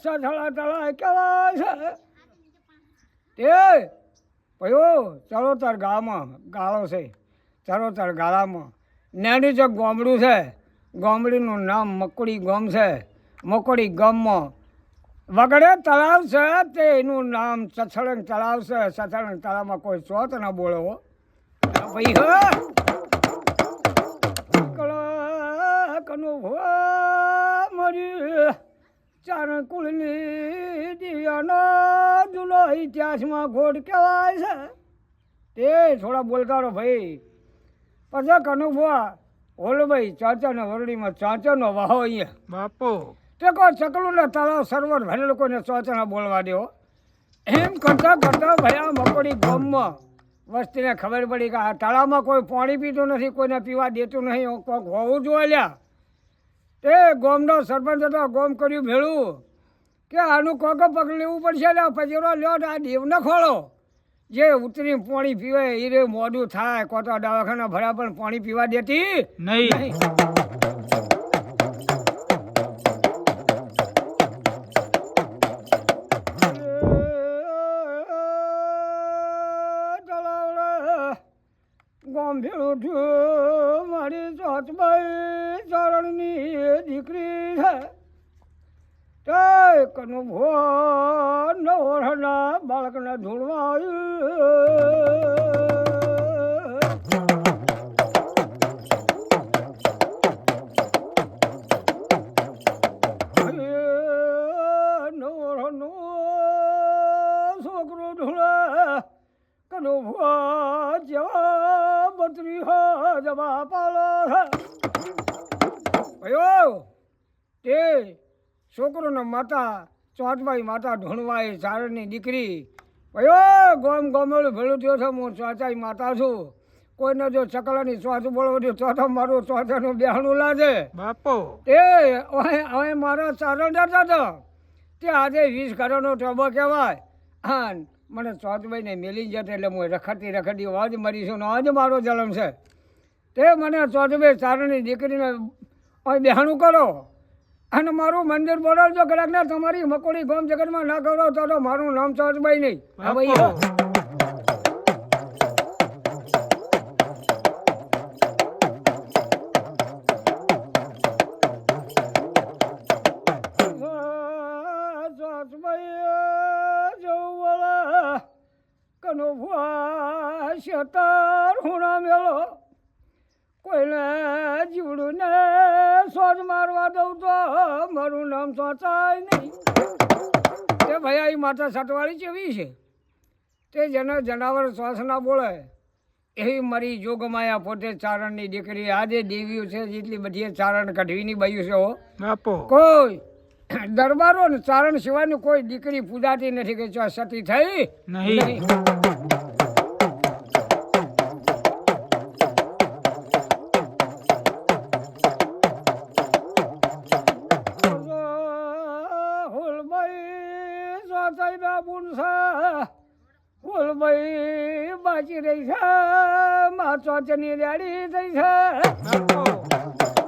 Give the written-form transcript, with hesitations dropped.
સથળા તળા કહેવાય છે તે પયો ચરોતર ગામમાં ગાળો છે ચરોતર ગાળામાં નેનું જે ગામડું છે ગામડીનું નામ મકોડી ગામ છે મકોડી ગામમાં વગડે તળાવ છે તે એનું નામ સથળંગ તળાવ છે સથળંગ તળાવમાં કોઈ ચોથ ના બોલો ભાઈ કનું મરી ચારણ કુળની દિવ્યાનો જૂનો ઇતિહાસમાં ગોળ કહેવાય છે તે થોડા બોલતા રહો ભાઈ પછી કનુભા ઓલો ભાઈ ચાચાને વરડીમાં ચાચાનો વાહો અહીંયા બાપુ તે કોઈ ચકલું ને તળાવ સરોવર ભરે લોકોને ચાચાના બોલવા દેવો એમ કરતા કરતા ભાઈ આ મકોડી ગામમાં વસ્તીને ખબર પડી કે આ તળાવમાં કોઈ પાણી પીતું નથી કોઈને પીવા દેતું નહીં કોઈક હોવું જોઈએ લ્યા તે ગોમનો સરપંચ હતો ગોમ કર્યું ભેળું કે આનું કોક પગ લેવું પડશે ને પજેરો લ્યો આ દેવને ખોળો જે ઉતરી પાણી પીવે એ રે મોડું થાય કોતો દવાખાના ભરા પણ પાણી પીવા દેતી નહીં ગોમ ભેળું થયું મારી ચોથબાઈ ચરણની દીકરી છે તે કનું ભો નવરના બાળકને ધૂળવા નવરનો છોકરો ધૂળે કનું ભો જેવા બત્રી હો જવા પાલો અયો તે છોકરોનો માતા ચોથભાઈ માતા ઢોણવાઈ ચારણની દીકરી અયો ગોમ ગોમેલું ભેળું થયો છે હું ચોથાઈ માતા છું કોઈને જો ચકલાની ચોથ બોલવું દે ચોથા મારું ચોથાનું બેહણું લાગે બાપુ તે હવે મારા ચારણ જતા હતા તે આજે 20 ઘરોનો ટોબો કહેવાય હા મને ચોથભાઈને મેલી જતો એટલે હું રખડતી આજ મરી છું ને આજ મારો જન્મ છે તે મને ચોથભાઈ ચારણની દીકરીને બેહાણું કરો અને મારું મંદિર બોલાવજો કદાચ તમારી મકોડી ગામ જગતમાં ના કરો તો મારું નામ ચોથભાઈ નહીં હા ભાઈ શેતર હુણા મેળો કોઈને જીવડું ને સોજ મારવા દઉં તો મારું નામ સોચાય નહીં તે ભાઈ આ માતા સટવાળી કેવી છે તે જેને જનાવર શ્વાસ ના બોલે એવી મારી જોગમાયા પોતે ચારણની દીકરી આજે દેવીઓ છે જેટલી બધી ચારણ કઢવીની બાયું છે હો બાપુ કોઈ દરબારો ને ચારણ સિવાયની કોઈ દીકરી પૂજાતી નથી કે સતી થઈ નહીં ફૂલભાઈ બાજી રહી છે મા ચોચની રેડી થઈ છે